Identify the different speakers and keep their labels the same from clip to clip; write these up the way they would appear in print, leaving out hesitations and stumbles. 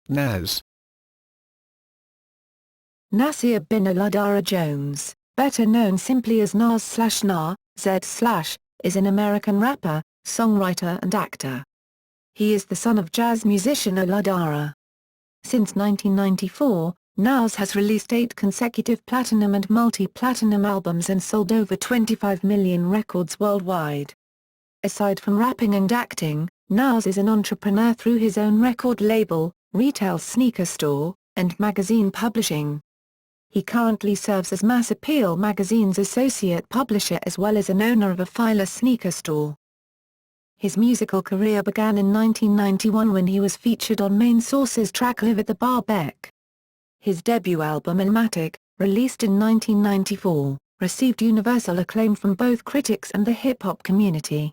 Speaker 1: ʻnɑːዝ.
Speaker 2: Nasir bin Olu Dara Jones, better known simply as ʻnɑːz/ʻnɑːz/, is an American rapper, songwriter and actor. He is the son of jazz musician Olu Dara. Since 1994, ʻnɑːz has released 8 consecutive platinum and multi-platinum albums and sold over 25 million records worldwide. Aside from rapping and acting, ʻnɑːz is an entrepreneur through his own record label, retail sneaker store, and magazine publishing. He currently serves as Mass Appeal magazine's associate publisher as well as an owner of a Fila sneaker store. His musical career began in 1991 when he was featured on Main Source's track Live at the Bar Beck. His debut album ʻnɑːz, released in 1994, received universal acclaim from both critics and the hip-hop community.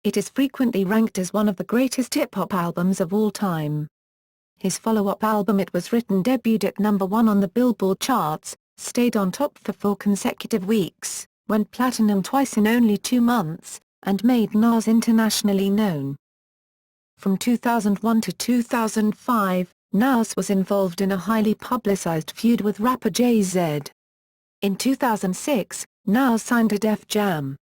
Speaker 2: It is frequently ranked as one of the greatest hip-hop albums of all time. His follow-up album It Was Written debuted at #1 on the Billboard charts, stayed on top for 4 consecutive weeks, went platinum twice in only 2 months, and made ʻnɑːz internationally known. From 2001 to 2005, ʻnɑːz was involved in a highly publicized feud with rapper Jay-Z. In 2006, ʻnɑːz signed to Def Jam.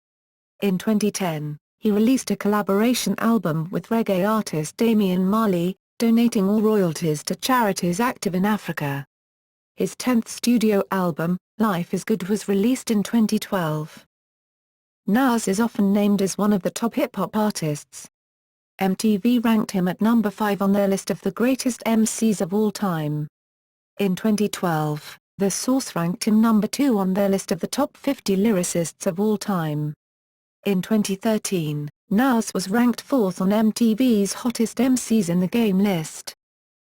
Speaker 2: In 2010, he released a collaboration album with reggae artist Damian Marley, donating all royalties to charities active in Africa. His 10th studio album, Life is Good, was released in 2012. ʻnɑːz is often named as one of the top hip-hop artists. MTV ranked him at number 5 on their list of the greatest MCs of all time. In 2012, The Source ranked him number 2 on their list of the top 50 lyricists of all time. In 2013, ʻnɑːz was ranked 4th on MTV's Hottest MCs in the Game list.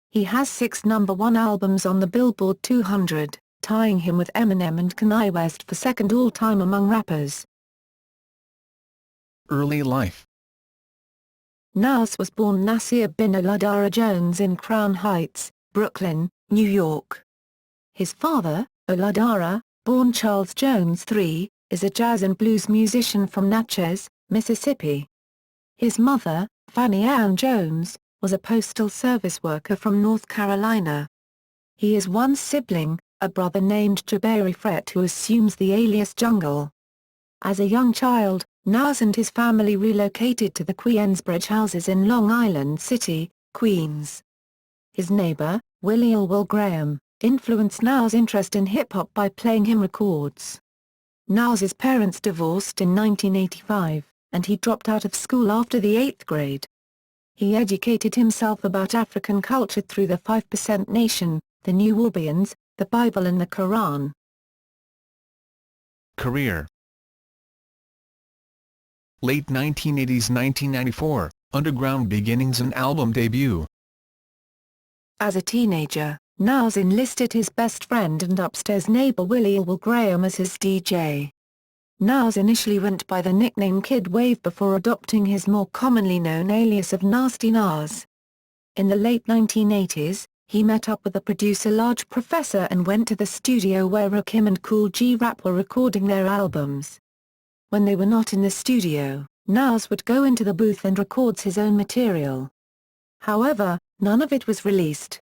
Speaker 2: He has 6 #1 albums on the Billboard 200, tying him with Eminem and Kanye West for second all-time among rappers.
Speaker 1: Early life.
Speaker 2: ʻnɑːz was born Nasir bin Olu Dara Jones in Crown Heights, Brooklyn, New York. His father, Olu Dara, born Charles Jones III, is a jazz and blues musician from Natchez, Mississippi. His mother, Fannie Ann Jones, was a postal service worker from North Carolina. He has one sibling, a brother named Jabari Fret, who assumes the alias Jungle. As a young child, ʻnɑːz and his family relocated to the Queensbridge houses in Long Island City, Queens. His neighbor, Willie "Will" Graham, influenced ʻnɑːz's interest in hip-hop by playing him records. ʻnäːz's parents divorced in 1985, and he dropped out of school after the 8th grade. He educated himself about African culture through the 5% Nation, the New Orleans, the Bible and the Quran.
Speaker 1: Career. Late 1980s–1994, Underground beginnings and album debut.
Speaker 2: As a teenager, ʻnäːz enlisted his best friend and upstairs neighbor Willie "Will" Graham as his DJ. ʻnäːz initially went by the nickname Kid Wave before adopting his more commonly known alias of Nasty ʻnäːz. In the late 1980s, he met up with the producer Large Professor and went to the studio where Rakim and Kool G Rap were recording their albums. When they were not in the studio, ʻnäːz would go into the booth and records his own material. However, none of it was released.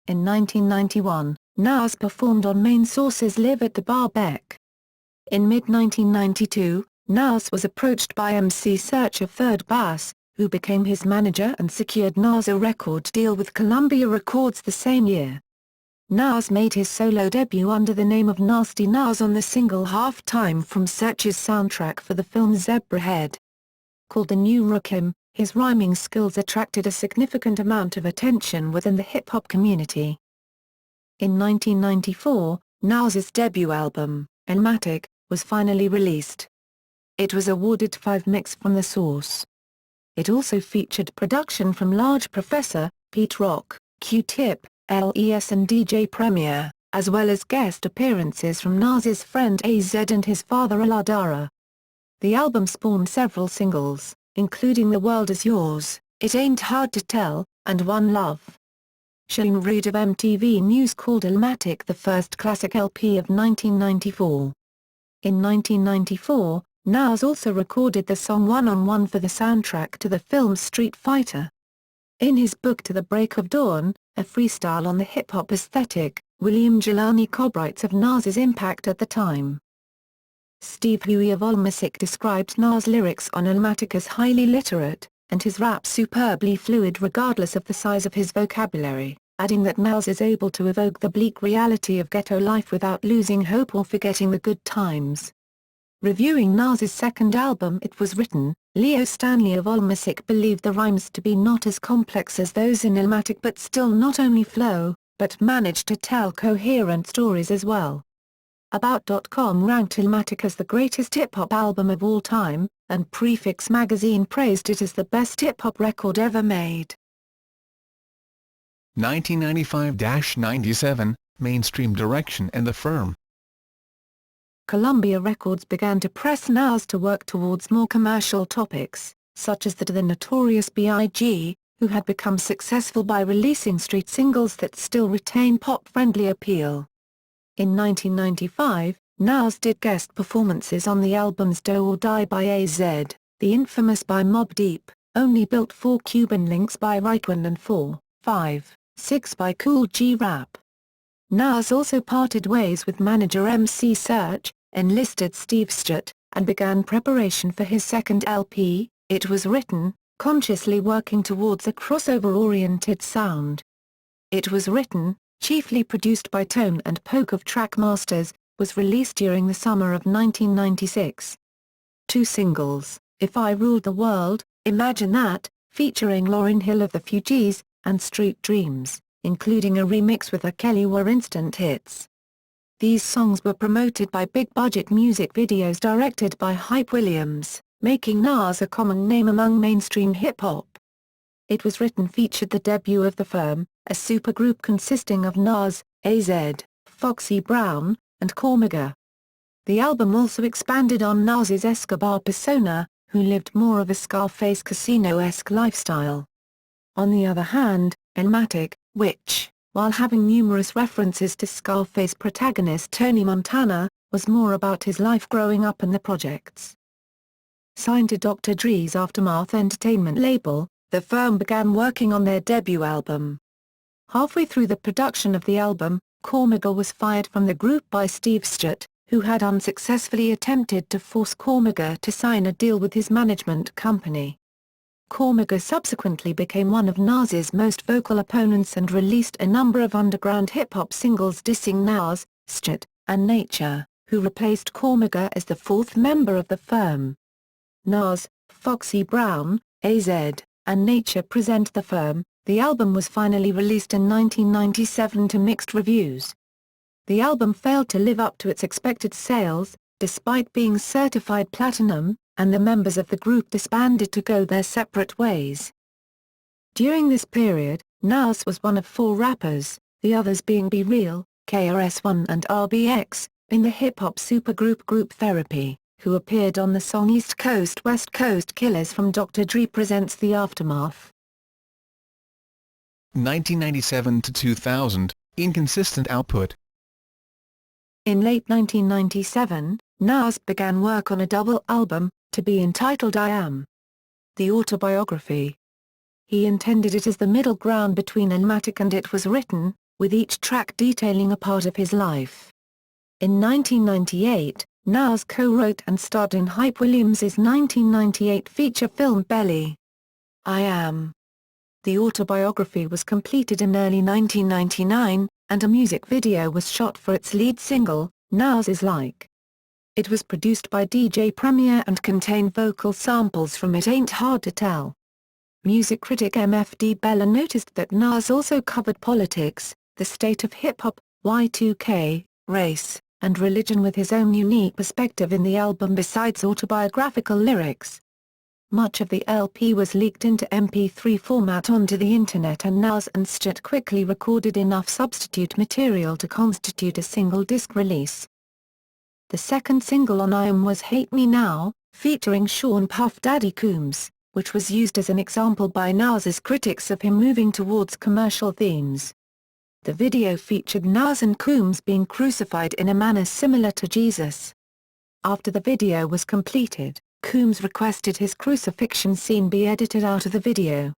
Speaker 2: In 1991, ʻnäːz performed on Main Source's Live at the Bar Beck. In mid-1992, ʻnäːz was approached by MC Searcher Third Bass, who became his manager and secured ʻnäːz a record deal with Columbia Records the same year. ʻnäːz made his solo debut under the name of Nasty ʻnäːz on the single Half Time from Searcher's soundtrack for the film Zebrahead. Called the New Rakim, his rhyming skills attracted a significant amount of attention within the hip-hop community. In 1994, ʻnäːz's debut album, ʻnɑːz, was finally released. It was awarded 5 mix from The Source. It also featured production from Large Professor, Pete Rock, Q-Tip, LES and DJ Premier, as well as guest appearances from ʻnäːz's friend AZ and his father Olu Dara. The album spawned several singles, including The World Is Yours, It Ain't Hard to Tell, and One Love. Shane Reed of MTV News called ʻnɑːz the first classic LP of 1994. In 1994, ʻnäːz also recorded the song One on One for the soundtrack to the film Street Fighter. In his book To the Break of Dawn, a freestyle on the hip-hop aesthetic. William Jelani Cobb writes of Nas's impact at the time. Steve Huey of Allmusic described Nas' lyrics on Illmatic as highly literate, and his rap superbly fluid regardless of the size of his vocabulary, adding that Nas is able to evoke the bleak reality of ghetto life without losing hope or forgetting the good times. Reviewing Nas's second album It Was Written, Leo Stanley of Allmusic believed the rhymes to be not as complex as those in Illmatic but still not only flow, but managed to tell coherent stories as well. About.com ranked Illmatic as the greatest hip-hop album of all time, and Prefix magazine praised it as the best hip-hop record ever made.
Speaker 1: 1995-97, Mainstream Direction and the Firm.
Speaker 2: Columbia Records began to press Nas to work towards more commercial topics, such as that of the Notorious B.I.G., who had become successful by releasing street singles that still retain pop-friendly appeal. In 1995, Nas did guest performances on the albums Do or Die by AZ, the infamous by Mobb Deep, Only Built for Cuban Links by Raekwon and 4, 5, 6 by Kool G Rap. Nas also parted ways with manager MC Serch, enlisted Steve Stewart, and began preparation for his second LP, It Was Written, consciously working towards a crossover-oriented sound. It Was Written, chiefly produced by Tone and Poke of Trackmasters, was released during the summer of 1996. Two singles, If I Ruled the World, Imagine That, featuring Lauryn Hill of the Fugees, and Street Dreams, including a remix with R. Kelly, were instant hits. These songs were promoted by big-budget music videos directed by Hype Williams, making Nas a common name among mainstream hip-hop. It Was Written featured the debut of The Firm, a supergroup consisting of Nas, AZ, Foxy Brown, and Cormega. The album also expanded on Nas's Escobar persona, who lived more of a Scarface casino-esque lifestyle. On the other hand, Illmatic, which, while having numerous references to Scarface protagonist Tony Montana, was more about his life growing up and the projects. Signed to Dr. Dre's Aftermath Entertainment label, The Firm began working on their debut album. Halfway through the production of the album, Cormega was fired from the group by Steve Stewart, who had unsuccessfully attempted to force Cormega to sign a deal with his management company. Cormega subsequently became one of Nas's most vocal opponents and released a number of underground hip-hop singles dissing Nas, Stewart, and Nature, who replaced Cormega as the fourth member of The Firm. Nas, Foxy Brown, AZ, and Nature present The Firm. The album was finally released in 1997 to mixed reviews. The album failed to live up to its expected sales, despite being certified platinum, and the members of the group disbanded to go their separate ways. During this period, Nas was one of four rappers, the others being Be Real, KRS-One and RBX, in the hip-hop supergroup Group Therapy, who appeared on the song East Coast West Coast Killers from Dr. Dre Presents The Aftermath.
Speaker 1: 1997-2000, inconsistent output.
Speaker 2: In late 1997, Nas began work on a double album, to be entitled I Am. The Autobiography. He intended it as the middle ground between Illmatic and It Was Written, with each track detailing a part of his life. In 1998, Nas co-wrote and starred in Hype Williams' 1998 feature film Belly. I Am. The autobiography was completed in early 1999, and a music video was shot for its lead single, Nas Is Like. It was produced by DJ Premier and contained vocal samples from It Ain't Hard to Tell. Music critic MFD Bella noticed that Nas also covered politics, the state of hip-hop, Y2K, race, and religion with his own unique perspective in the album besides autobiographical lyrics. Much of the LP was leaked into MP3 format onto the internet, and Nas and Stewart quickly recorded enough substitute material to constitute a single-disc release. The second single on I Am was Hate Me Now, featuring Sean Puff Daddy Combs, which was used as an example by Nas's critics of him moving towards commercial themes. The video featured Nas and Combs being crucified in a manner similar to Jesus. After the video was completed, Combs requested his crucifixion scene be edited out of the video.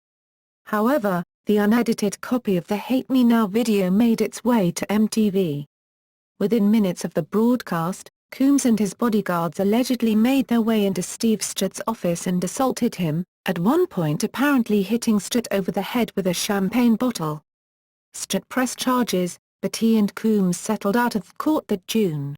Speaker 2: However, the unedited copy of the Hate Me Now video made its way to MTV. Within minutes of the broadcast, Coombs and his bodyguards allegedly made their way into Steve Stratt's office and assaulted him, at one point apparently hitting Stratt over the head with a champagne bottle. Stratt pressed charges, but he and Coombs settled out of court that June.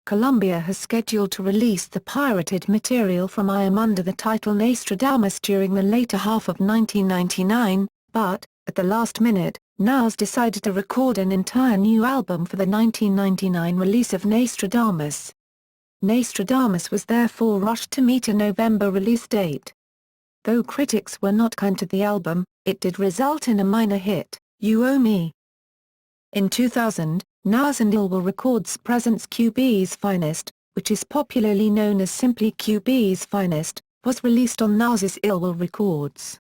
Speaker 2: Columbia has scheduled to release the pirated material from I Am under the title Nostradamus during the later half of 1999, but, at the last minute, ʻnɑːz decided to record an entire new album for the 1999 release of Nostradamus. Nostradamus was therefore rushed to meet a November release date. Though critics were not kind to the album, it did result in a minor hit, You Owe Me. In 2000, ʻnɑːz and Olu Records presents QB's Finest, which is popularly known as simply QB's Finest, was released on ʻnɑːz's Olu Records.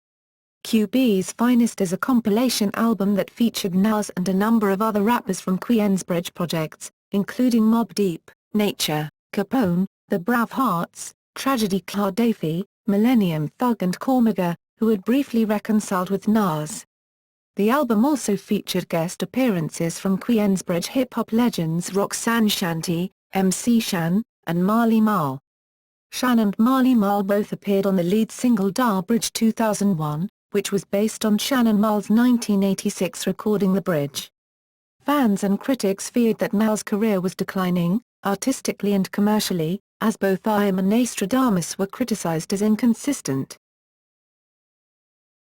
Speaker 2: QB's Finest is a compilation album that featured ʻnɑːz and a number of other rappers from Queensbridge projects, including Mobb Deep, Nature, Capone, The Brav Hearts, Tragedy Khadafi, Millennium Thug and Cormega, who had briefly reconciled with ʻnɑːz. The album also featured guest appearances from Queensbridge hip-hop legends Roxanne Shanty, MC Shan, and Marley Marl. Shan and Marley Marl both appeared on the lead single Da Bridge 2001, which was based on Shan and Marl's 1986 recording The Bridge. Fans and critics feared that ʻnɑːz's career was declining, artistically and commercially, as both I Am and Nostradamus were criticized as inconsistent.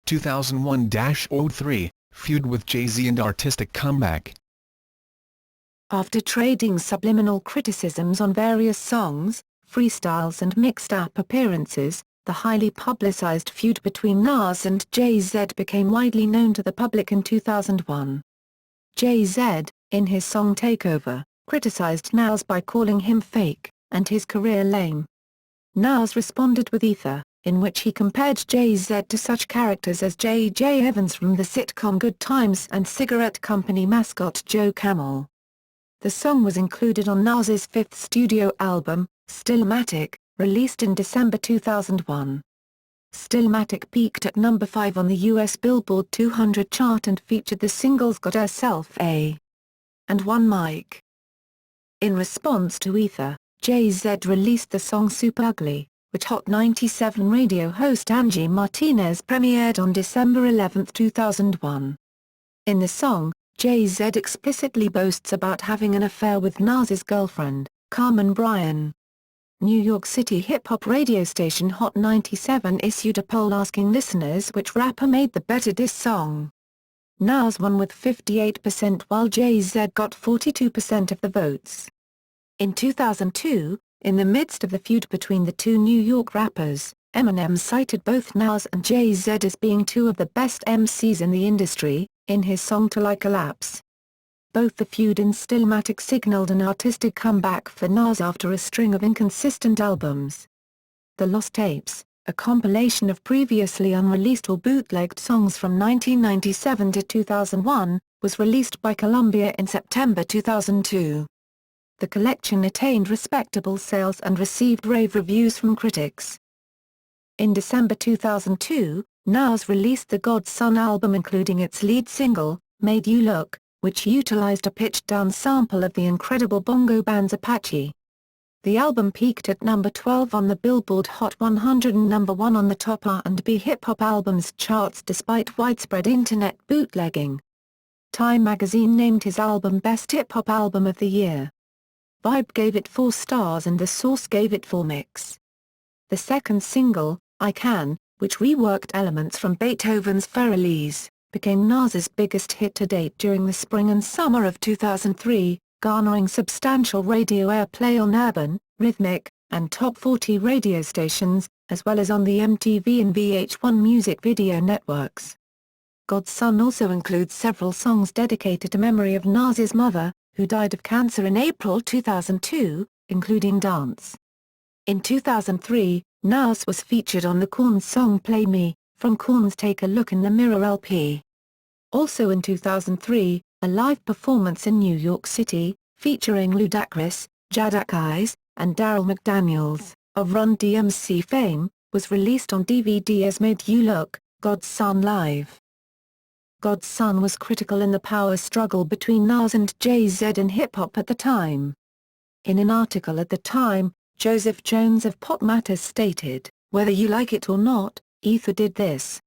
Speaker 1: 2001-03, feud with Jay-Z and artistic comeback.
Speaker 2: After trading subliminal criticisms on various songs, freestyles and mixed-up appearances, the highly publicized feud between ʻnɑːz and Jay-Z became widely known to the public in 2001. Jay-Z, in his song Takeover, criticized ʻnɑːz by calling him fake, and his career lame. ʻnɑːz responded with Ether, in which he compared Jay-Z to such characters as J.J. Evans from the sitcom Good Times and cigarette company mascot Joe Camel. The song was included on ʻnɑːz's fifth studio album, Stillmatic, released in December 2001. Stillmatic peaked at number 5 on the US Billboard 200 chart and featured the singles Got Herself A and One Mic. In response to Ether, Jay-Z released the song Super Ugly, which Hot 97 radio host Angie Martinez premiered on December 11, 2001. In the song, Jay-Z explicitly boasts about having an affair with ʻnɑːz's girlfriend, Carmen Bryan. New York City hip-hop radio station Hot 97 issued a poll asking listeners which rapper made the better diss song. ʻnɑːz won with 58% while Jay-Z got 42% of the votes. In 2002, in the midst of the feud between the two New York rappers, Eminem cited both ʻnɑːz and Jay-Z as being two of the best MCs in the industry, in his song Till I Collapse. Both the feud and Stillmatic signaled an artistic comeback for ʻnɑːz after a string of inconsistent albums. The Lost Tapes, a compilation of previously unreleased or bootlegged songs from 1997 to 2001, was released by Columbia in September 2002. The collection attained respectable sales and received rave reviews from critics. In December 2002, ʻnɑːz released the God's Son album including its lead single, Made You Look, which utilized a pitched-down sample of the Incredible Bongo Band's Apache. The album peaked at number 12 on the Billboard Hot 100 and number 1 on the top R&B hip-hop albums charts despite widespread internet bootlegging. Time magazine named his album Best Hip-Hop Album of the Year. Vibe gave it 4 stars and The Source gave it 4 mix. The second single, I Can, which reworked elements from Beethoven's OReilly, became ʻnɑːz's biggest hit to date during the spring and summer of 2003, garnering substantial radio airplay on urban, rhythmic, and top 40 radio stations, as well as on the MTV and VH1 music video networks. God's Son also includes several songs dedicated to memory of ʻnɑːz's mother, who died of cancer in April 2002, including Dance. In 2003, ʻnɑːz was featured on the Korn song Play Me, from Korn's Take a Look in the Mirror LP. Also in 2003, a live performance in New York City, featuring Ludacris, Jadakiss, and Daryl McDaniels, of Run DMC fame, was released on DVD as Made You Look, God's Son Live. God's Son was critical in the power struggle between Nas and Jay-Z in hip-hop at the time. In an article at the time, Joseph Jones of Pop Matters stated, "Whether you like it or not, Ether did this.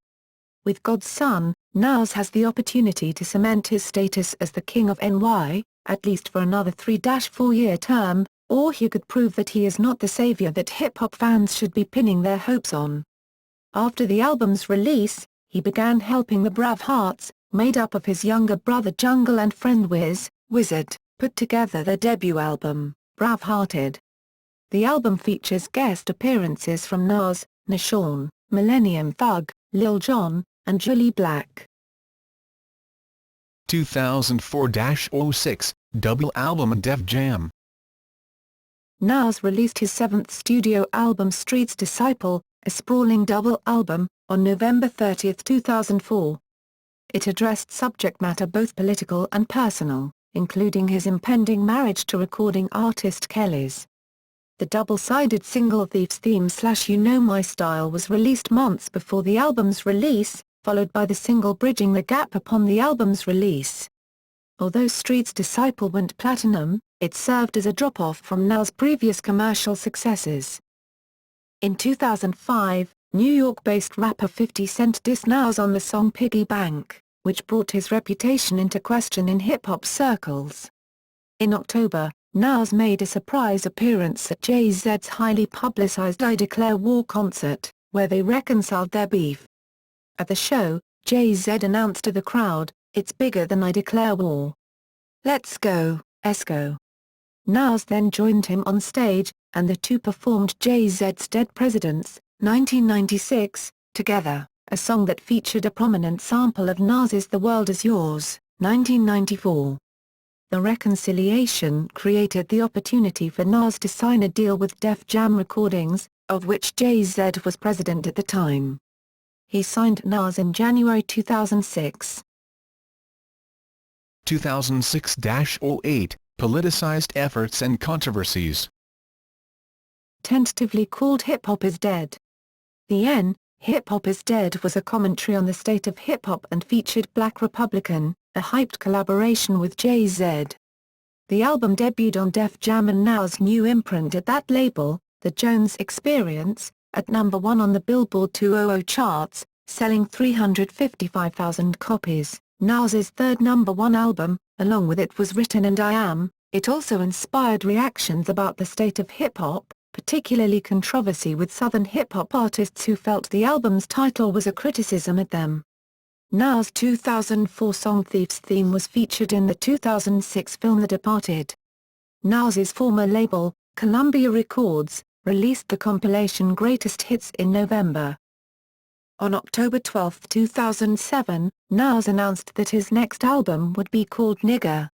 Speaker 2: With God's Son, Nas has the opportunity to cement his status as the king of NY, at least for another 3-4-year term, or he could prove that he is not the savior that hip-hop fans should be pinning their hopes on." After the album's release, he began helping the Brav Hearts, made up of his younger brother Jungle and friend Wizard, put together their debut album, Brav Hearted. The album features guest appearances from Nas, Nasir, Millennium Thug, Lil Jon, and Jully Black.
Speaker 1: 2004-06, double album and Def Jam.
Speaker 2: Nas released his seventh studio album Street's Disciple, a sprawling double album, on November 30, 2004. It addressed subject matter both political and personal, including his impending marriage to recording artist Kelly's. The double-sided single Thief's Theme/You Know My Style was released months before the album's release, followed by the single Bridging the Gap upon the album's release. Although Street's Disciple went platinum, it served as a drop-off from Nas' previous commercial successes. In 2005, New York-based rapper 50 Cent dissed Nas on the song Piggy Bank, which brought his reputation into question in hip-hop circles. In October, Nas made a surprise appearance at Jay-Z's highly publicized I Declare War concert, where they reconciled their beef. At the show, Jay-Z announced to the crowd, "It's bigger than I declare war. Let's go, Esco." Nas then joined him on stage, and the two performed Jay-Z's Dead Presidents, 1996, together, a song that featured a prominent sample of Nas's The World Is Yours, 1994. The reconciliation created the opportunity for Nas to sign a deal with Def Jam Recordings, of which Jay-Z was president at the time. He signed Nas in January 2006.
Speaker 1: 2006-08, politicized efforts and controversies.
Speaker 2: Tentatively called Hip Hop is Dead. The N, Hip Hop is Dead was a commentary on the state of hip-hop and featured Black Republican, a hyped collaboration with Jay-Z. The album debuted on Def Jam and Nas' new imprint at that label, The Jones Experience, at number 1 on the Billboard 200 charts, selling 355,000 copies. Nas's third number 1 album, along with It Was Written and I Am. It also inspired reactions about the state of hip-hop, particularly controversy with Southern hip-hop artists who felt the album's title was a criticism at them. Nas' 2004 song Thief's Theme was featured in the 2006 film The Departed. Nas's former label, Columbia Records, released the compilation Greatest Hits in November. On October 12, 2007, Nas announced that his next album would be called Nigga.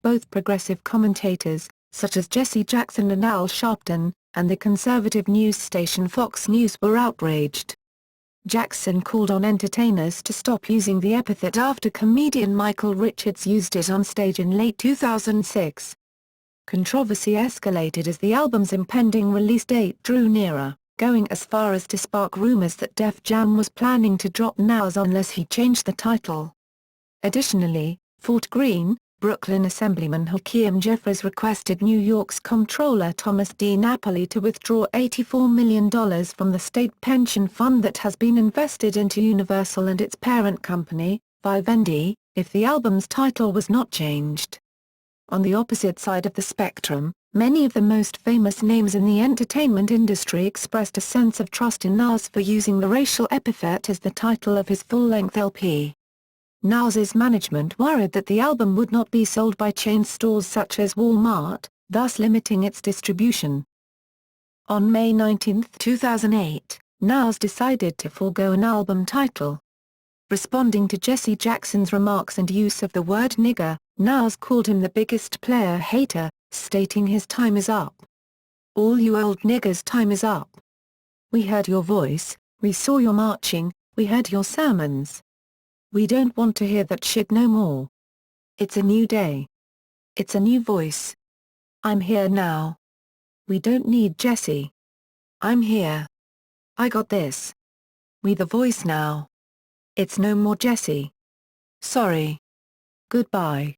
Speaker 2: Both progressive commentators, such as Jesse Jackson and Al Sharpton, and the conservative news station Fox News were outraged. Jackson called on entertainers to stop using the epithet after comedian Michael Richards used it on stage in late 2006. Controversy escalated as the album's impending release date drew nearer, going as far as to spark rumors that Def Jam was planning to drop Nas unless he changed the title. Additionally, Fort Greene, Brooklyn Assemblyman Hakeem Jeffries requested New York's comptroller Thomas D. Napoli to withdraw $84 million from the state pension fund that has been invested into Universal and its parent company, Vivendi, if the album's title was not changed. On the opposite side of the spectrum, many of the most famous names in the entertainment industry expressed a sense of trust in Nas for using the racial epithet as the title of his full-length LP. Nas's management worried that the album would not be sold by chain stores such as Walmart, thus limiting its distribution. On May 19, 2008, Nas decided to forego an album title. Responding to Jesse Jackson's remarks and use of the word nigger, Nas called him the biggest player hater, stating his time is up. "All you old niggers' time is up. We heard your voice, we saw your marching, we heard your sermons. We don't want to hear that shit no more. It's a new day. It's a new voice. I'm here now. We don't need Jesse. I'm here. I got this. We the voice now. It's no more Jesse." Sorry. Goodbye.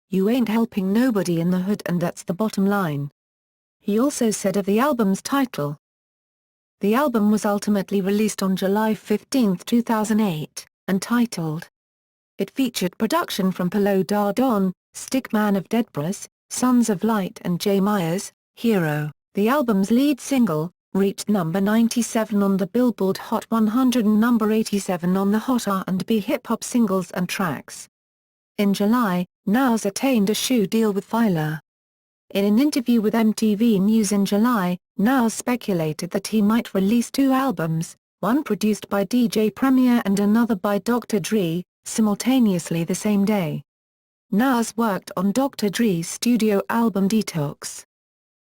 Speaker 2: You ain't helping nobody in the hood, and that's the bottom line. He also said of the album's title. The album was ultimately released on July 15, 2008, and titled. It featured production from Olu Dara, Stickman of Deadbras, Sons of Light and J. Myers, Hero. The album's lead single, reached number 97 on the Billboard Hot 100 and number 87 on the Hot R&B Hip-Hop Singles and Tracks. In July, ʻnɑːz attained a shoe deal with Fila. In an interview with MTV News in July, ʻnɑːz speculated that he might release 2 albums, one produced by DJ Premier and another by Dr. Dre, simultaneously the same day. ʻnɑːz worked on Dr. Dre's studio album Detox.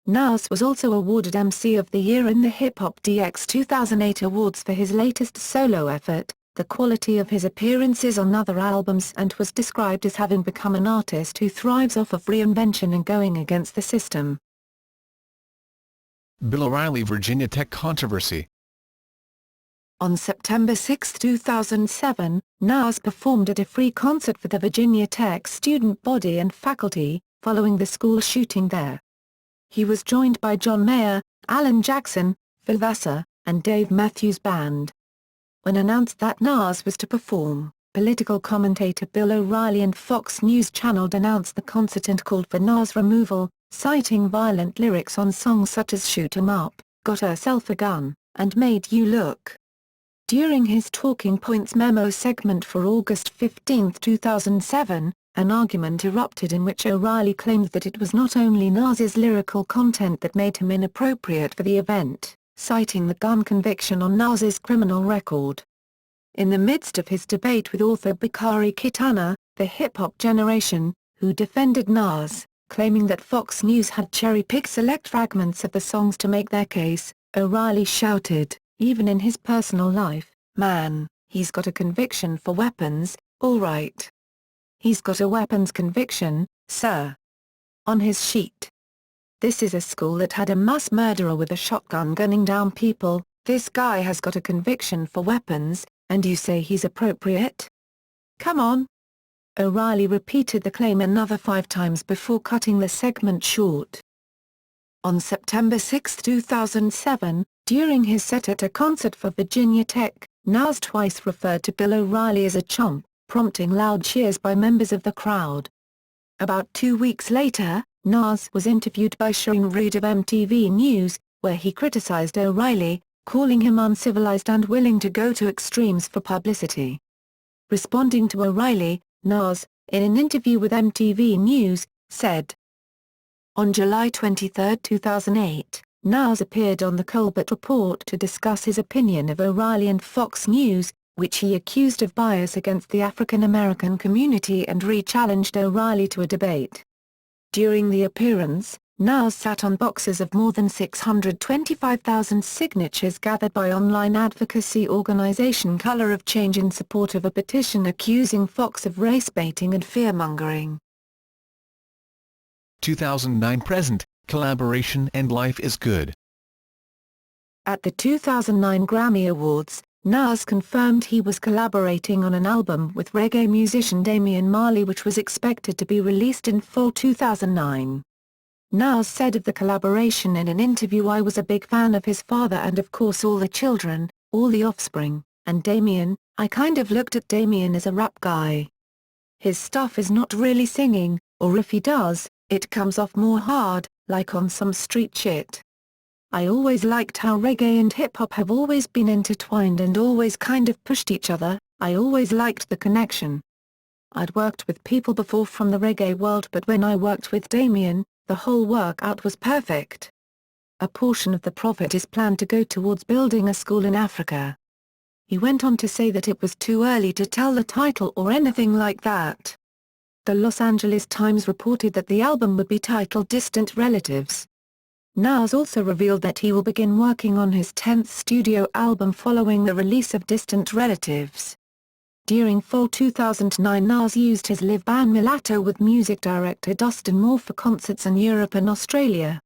Speaker 2: ʻnɑːz was also awarded MC of the Year in the Hip Hop DX 2008 Awards for his latest solo effort, the quality of his appearances on other albums, and was described as having become an artist who thrives off of reinvention and going against the system.
Speaker 1: Bill O'Reilly Virginia Tech controversy.
Speaker 2: On September 6, 2007, ʻnɑːz performed at a free concert for the Virginia Tech student body and faculty, following the school shooting there. He was joined by John Mayer, Alan Jackson, Fila, and Dave Matthews Band. When announced that ʻnɑːz was to perform, political commentator Bill O'Reilly and Fox News Channel denounced the concert and called for ʻnɑːz removal, citing violent lyrics on songs such as Shoot 'Em Up, Got Herself a Gun, and Made You Look. During his Talking Points memo segment for August 15, 2007, an argument erupted in which O'Reilly claimed that it was not only ʻnɑːz's lyrical content that made him inappropriate for the event, citing the gun conviction on ʻnɑːz's criminal record. In the midst of his debate with author Bakari Kitana, the hip-hop generation, who defended ʻnɑːz, claiming that Fox News had cherry-picked select fragments of the songs to make their case, O'Reilly shouted, even in his personal life, man, he's got a conviction for weapons, all right. He's got a weapons conviction, sir. On his sheet. This is a school that had a mass murderer with a shotgun gunning down people. This guy has got a conviction for weapons, and you say he's appropriate? Come on. O'Reilly repeated the claim another 5 times before cutting the segment short. On September 6, 2007, during his set at a concert for Virginia Tech, ʻnɑːz twice referred to Bill O'Reilly as a chump, prompting loud cheers by members of the crowd. About 2 weeks later, ʻnɑːz was interviewed by Shireen Reed of MTV News, where he criticized O'Reilly, calling him uncivilized and willing to go to extremes for publicity. Responding to O'Reilly, ʻnɑːz, in an interview with MTV News, said, on July 23, 2008, ʻnɑːz appeared on The Colbert Report to discuss his opinion of O'Reilly and Fox News, which he accused of bias against the African American community, and re-challenged O'Reilly to a debate. During the appearance, ʻnɑːz sat on boxes of more than 625,000 signatures gathered by online advocacy organization Color of Change in support of a petition accusing Fox of race-baiting and fear-mongering.
Speaker 1: 2009 present, collaboration and life is good.
Speaker 2: At the 2009 Grammy Awards, ʻnɑːz confirmed he was collaborating on an album with reggae musician Damian Marley, which was expected to be released in fall 2009. ʻnäːz said of the collaboration in an interview, I was a big fan of his father and of course all the children, all the offspring, and Damian. I kind of looked at Damian as a rap guy. His stuff is not really singing, or if he does, it comes off more hard, like on some street shit. I always liked how reggae and hip-hop have always been intertwined and always kind of pushed each other. I always liked the connection. I'd worked with people before from the reggae world, but when I worked with Damian, the whole workout was perfect. A portion of the profit is planned to go towards building a school in Africa. He went on to say that it was too early to tell the title or anything like that. The Los Angeles Times reported that the album would be titled Distant Relatives. ʻnäːz also revealed that he will begin working on his 10th studio album following the release of Distant Relatives. During fall 2009, ʻnäːz used his live band Mulatto with music director Dustin Moore for concerts in Europe and Australia.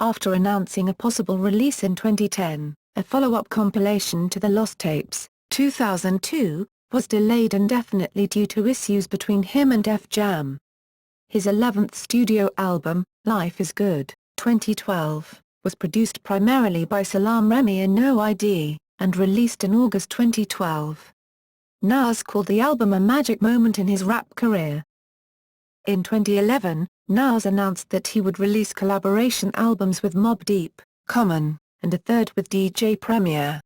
Speaker 2: After announcing a possible release in 2010, a follow-up compilation to the Lost Tapes, 2002, was delayed indefinitely due to issues between him and Def Jam. His 11th studio album, Life is Good, 2012, was produced primarily by Salaam Remi and No ID, and released in August 2012. ๊nɑːz called the album a magic moment in his rap career. In 2011, ๊nɑːz announced that he would release collaboration albums with Mobb Deep, Common, and a third with DJ Premier.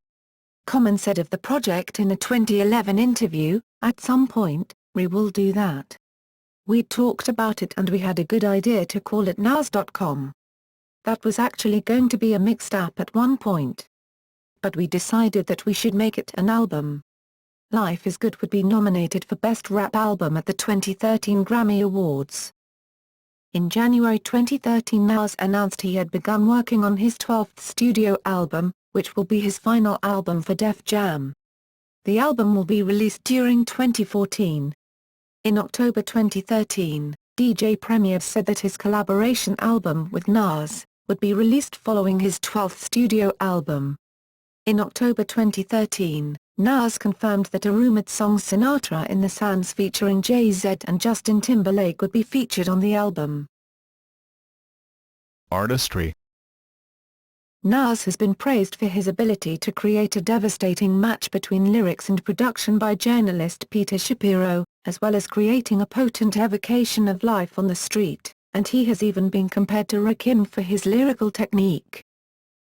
Speaker 2: Common said of the project in a 2011 interview, "At some point, we will do that. We talked about it and we had a good idea to call it ๊nɑːz.com. That was actually going to be a mixed app at one point. But we decided that we should make it an album." Life is Good would be nominated for Best Rap Album at the 2013 Grammy Awards. In January 2013, ๊nɑːz announced he had begun working on his 12th studio album, which will be his final album for Def Jam. The album will be released during 2014. In October 2013, DJ Premier said that his collaboration album with ๊nɑːz would be released following his 12th studio album. In October 2013, ๊nɑːz confirmed that a rumored song Sinatra in the Sands featuring Jay-Z and Justin Timberlake would be featured on the album.
Speaker 1: Artistry.
Speaker 2: ๊nɑːz has been praised for his ability to create a devastating match between lyrics and production by journalist Peter Shapiro, as well as creating a potent evocation of life on the street, and he has even been compared to Rakim for his lyrical technique.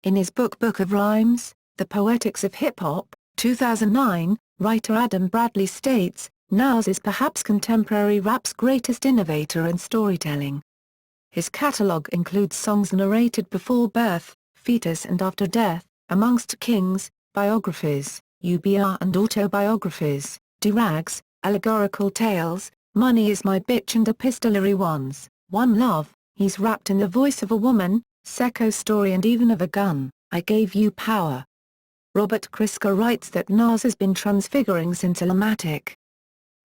Speaker 2: In his book Book of Rhymes, The Poetics of Hip Hop, 2009, writer Adam Bradley states, ๊nɑːz is perhaps contemporary rap's greatest innovator in storytelling. His catalog includes songs narrated before birth, fetus and after death, amongst kings, biographies, UBR and autobiographies, durags, allegorical tales, Money is My Bitch and epistolary ones, One Love, he's rapped in the voice of a woman, Secco story and even of a gun, I Gave You Power. Robert Christgau writes that ๊nɑːz has been transfiguring since Illmatic.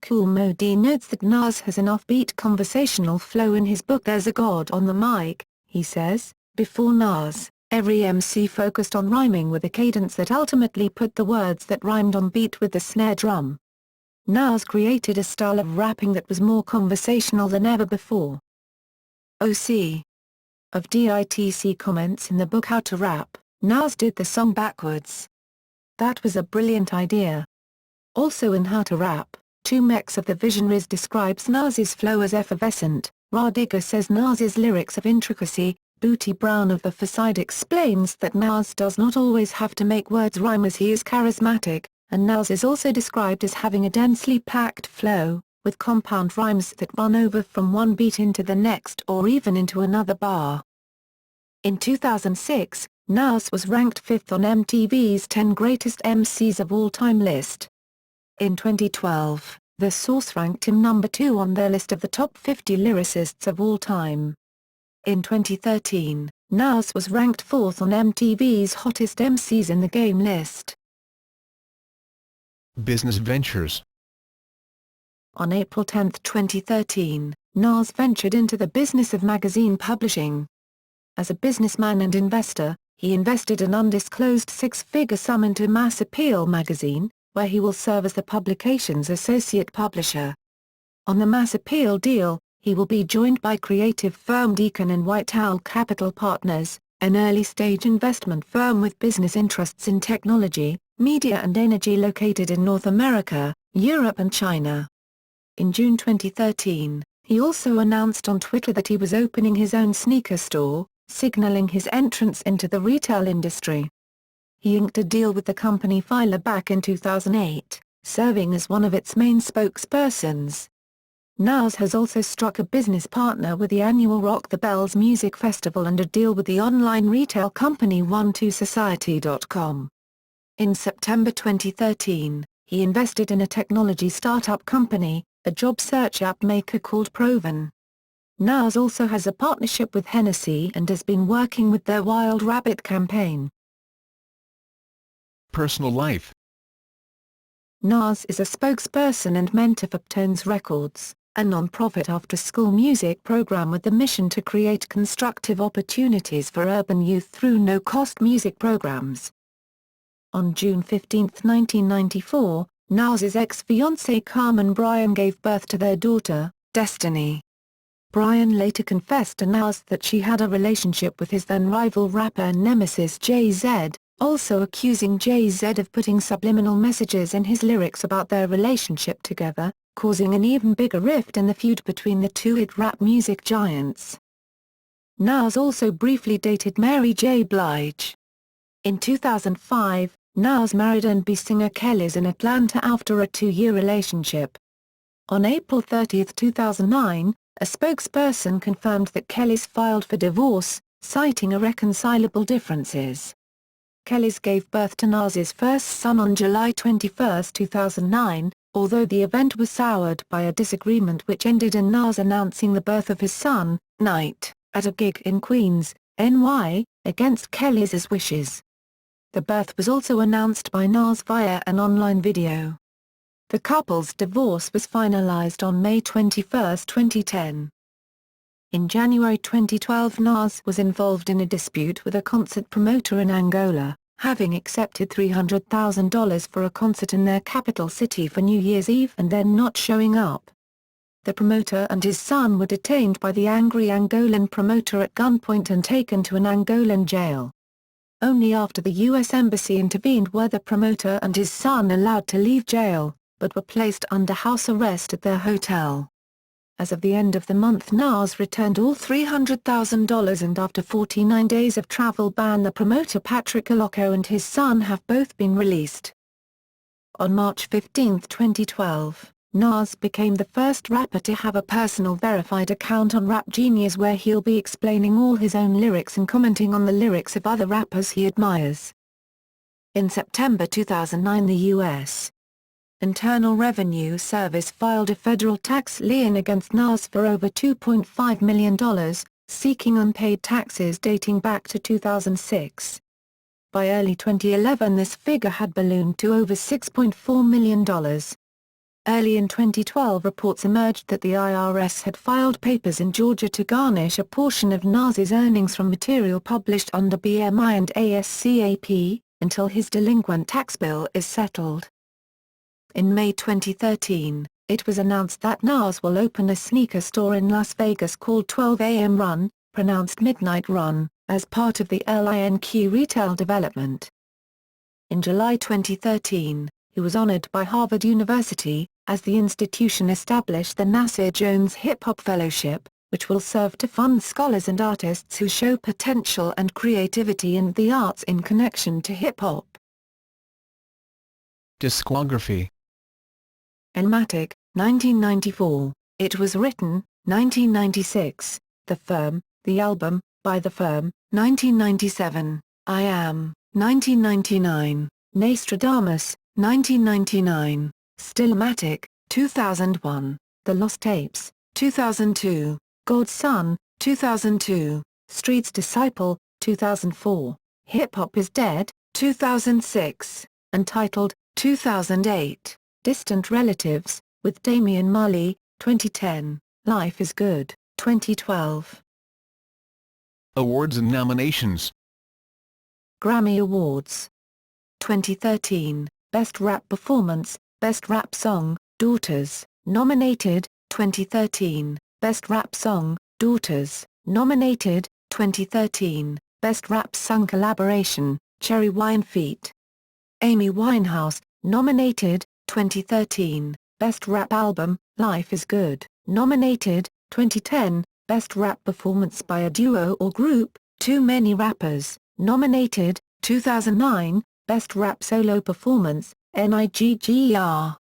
Speaker 2: Kool Moe Dee notes that ๊nɑːz has an offbeat conversational flow in his book There's a God on the Mic, he says, before ๊nɑːz, every MC focused on rhyming with a cadence that ultimately put the words that rhymed on beat with the snare drum. ๊nɑːz created a style of rapping that was more conversational than ever before. O.C. of DITC comments in the book How to Rap, ๊nɑːz did the song backwards. That was a brilliant idea. Also in How to Rap, 2mex of the Visionaries describes ๊nɑːz's flow as effervescent, Rah Digga says ๊nɑːz's lyrics have intricacy, Booty Brown of the Pharcyde explains that ๊näːz does not always have to make words rhyme as he is charismatic, and ๊näːz is also described as having a densely packed flow, with compound rhymes that run over from one beat into the next or even into another bar. In 2006, ๊näːz was ranked 5th on MTV's 10 Greatest MCs of All Time list. In 2012, The Source ranked him number 2 on their list of the top 50 lyricists of all time. In 2013, ๊näːz was ranked 4th on MTV's Hottest MCs in the Game list.
Speaker 1: Business ventures.
Speaker 2: On April 10, 2013, ๊näːz ventured into the business of magazine publishing. As a businessman and investor, he invested an undisclosed six-figure sum into Mass Appeal magazine, where he will serve as the publication's associate publisher. On the Mass Appeal deal, he will be joined by creative firm Deacon and White Owl Capital Partners, an early-stage investment firm with business interests in technology, media and energy located in North America, Europe and China. In June 2013, he also announced on Twitter that he was opening his own sneaker store, signaling his entrance into the retail industry. He inked a deal with the company Fila back in 2008, serving as one of its main spokespersons. ๊näːz has also struck a business partner with the annual Rock the Bells Music Festival and a deal with the online retail company 12society.com. In September 2013, he invested in a technology startup company, a job search app maker called Proven. ๊näːz also has a partnership with Hennessy and has been working with their Wild Rabbit campaign.
Speaker 1: Personal life.
Speaker 2: ๊näːz is a spokesperson and mentor for Tones Records, a non-profit after-school music program with the mission to create constructive opportunities for urban youth through no-cost music programs. On June 15, 1994, Nas's ex-fiancée Carmen Bryan gave birth to their daughter, Destiny. Bryan later confessed to Nas that she had a relationship with his then-rival rapper and nemesis Jay-Z, also accusing Jay-Z of putting subliminal messages in his lyrics about their relationship together, causing an even bigger rift in the feud between the two hit rap music giants. Nas also briefly dated Mary J. Blige. In 2005, Nas married R&B singer Kelly's in Atlanta after a 2-year relationship. On April 30, 2009, a spokesperson confirmed that Kelly's filed for divorce, citing irreconcilable differences. Kelly's gave birth to Nas's first son on July 21, 2009, although the event was soured by a disagreement which ended in Nas announcing the birth of his son, Night, at a gig in Queens, NY, against Kelly's wishes. The birth was also announced by Nas via an online video. The couple's divorce was finalized on May 21, 2010. In January 2012, Nas was involved in a dispute with a concert promoter in Angola, having accepted $300,000 for a concert in their capital city for New Year's Eve and then not showing up. The promoter and his son were detained by the angry Angolan promoter at gunpoint and taken to an Angolan jail. Only after the U.S. Embassy intervened were the promoter and his son allowed to leave jail, but were placed under house arrest at their hotel. As of the end of the month, Nas returned all $300,000, and after 49 days of travel ban, the promoter Patrick Alocco and his son have both been released. On March 15, 2012, Nas became the first rapper to have a personal verified account on Rap Genius where he'll be explaining all his own lyrics and commenting on the lyrics of other rappers he admires. In September 2009, the U.S. Internal Revenue Service filed a federal tax lien against Nas for over $2.5 million, seeking unpaid taxes dating back to 2006. By early 2011, this figure had ballooned to over $6.4 million. Early in 2012, reports emerged that the IRS had filed papers in Georgia to garnish a portion of Nas's earnings from material published under BMI and ASCAP, until his delinquent tax bill is settled. In May 2013, it was announced that Nas will open a sneaker store in Las Vegas called 12 AM Run, pronounced Midnight Run, as part of the LINQ retail development. In July 2013, he was honored by Harvard University, as the institution established the Nasir Jones Hip Hop Fellowship, which will serve to fund scholars and artists who show potential and creativity in the arts in connection to hip hop.
Speaker 1: Discography.
Speaker 2: Illmatic, 1994, It Was Written, 1996, The Firm, The Album, By The Firm, 1997, I Am, 1999, Nostradamus, 1999, Stillmatic, 2001, The Lost Tapes, 2002, God's Son, 2002, Street's Disciple, 2004, Hip Hop Is Dead, 2006, Untitled, 2008, Distant Relatives, with Damian Marley, 2010, Life Is Good, 2012.
Speaker 1: Awards and nominations.
Speaker 2: Grammy Awards 2013, Best Rap Performance, Best Rap Song, Daughters, nominated, 2013, Best Rap Song, Daughters, nominated, 2013, Best Rap Song Collaboration, Cherry Wine feat. Amy Winehouse, nominated, 2013, Best Rap Album, Life Is Good, nominated, 2010, Best Rap Performance by a Duo or Group, Too Many Rappers, nominated, 2009, Best Rap Solo Performance, NIGGER.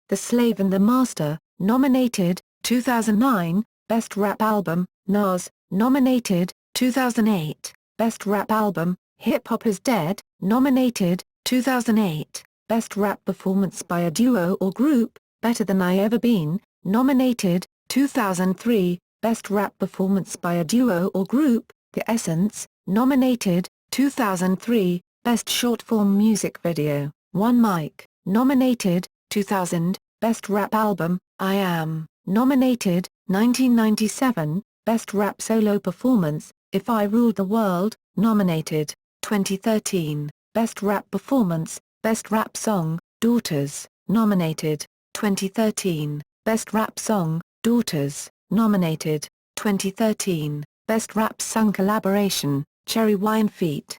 Speaker 2: The Slave and the Master, nominated, 2009, Best Rap Album, Nas, nominated, 2008, Best Rap Album, Hip Hop Is Dead, nominated, 2008, Best Rap Performance by a Duo or Group, Better Than I Ever Been, nominated, 2003, Best Rap Performance by a Duo or Group, The Essence, nominated, 2003, Best Short Form Music Video, One Mic, nominated, 2000, Best Rap Album, I Am, nominated, 1997, Best Rap Solo Performance, If I Ruled the World, nominated, 2013, Best Rap Performance, Best Rap Song, Daughters, nominated. 2013, Best Rap Song, Daughters, nominated. 2013, Best Rap Sung Collaboration, Cherry Wine feat.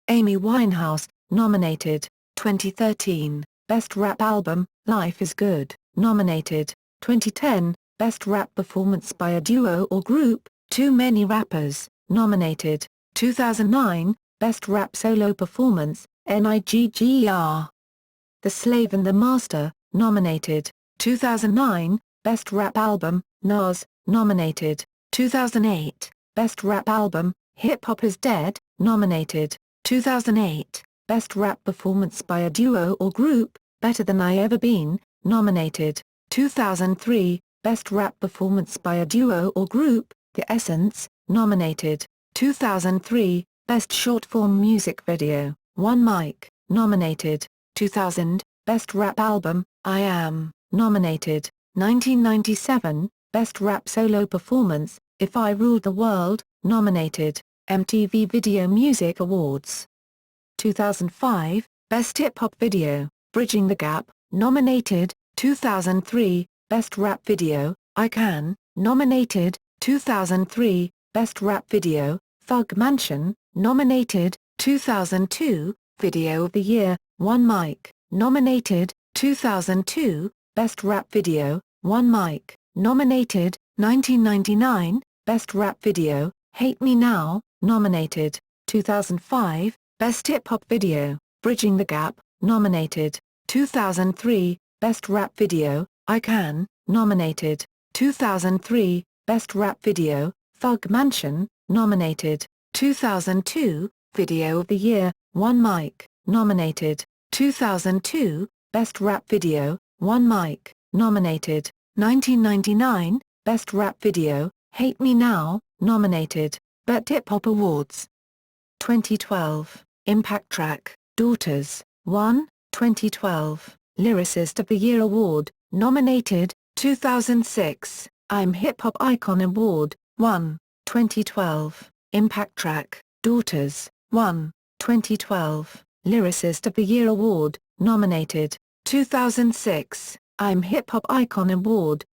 Speaker 2: Amy Winehouse, nominated. 2013, Best Rap Album, Life is Good, nominated. 2010, Best Rap Performance by a Duo or Group, Too Many Rappers, nominated. 2009, Best Rap Solo Performance, NIGGER. The Slave and the Master, nominated. 2009, Best Rap Album, ʻnɑːz, nominated. 2008, Best Rap Album, Hip Hop is Dead, nominated. 2008, Best Rap Performance by a Duo or Group, Better Than I Ever Been, nominated. 2003, Best Rap Performance by a Duo or Group, The Essence, nominated. 2003, Best Short Form Music Video, One Mic, nominated. 2000, Best Rap Album, I Am, nominated. 1997, Best Rap Solo Performance, If I Ruled the World, nominated. MTV Video Music Awards. 2005, Best Hip Hop Video, Bridging the Gap, nominated. 2003, Best Rap Video, I Can, nominated. 2003, Best Rap Video, Thug Mansion, nominated. 2002, Video of the Year, One Mic, nominated. 2002, Best Rap Video, One Mic, nominated. 1999, Best Rap Video, Hate Me Now, nominated. 2005, Best Hip Hop Video, Bridging the Gap, nominated. 2003, Best Rap Video, I Can, nominated. 2003, Best Rap Video, Thug Mansion, nominated. 2002, Video of the Year, One Mic, nominated. 2002, Best Rap Video, One Mic, nominated. 1999, Best Rap Video, Hate Me Now, nominated. BET Hip Hop Awards. 2012, Impact Track, Daughters, 1, 2012, Lyricist of the Year Award, nominated. 2006, I'm Hip Hop Icon Award, 1, 2012, Impact Track, Daughters, 1, 2012, Lyricist of the Year Award, nominated. 2006, I'm Hip Hop Icon Award,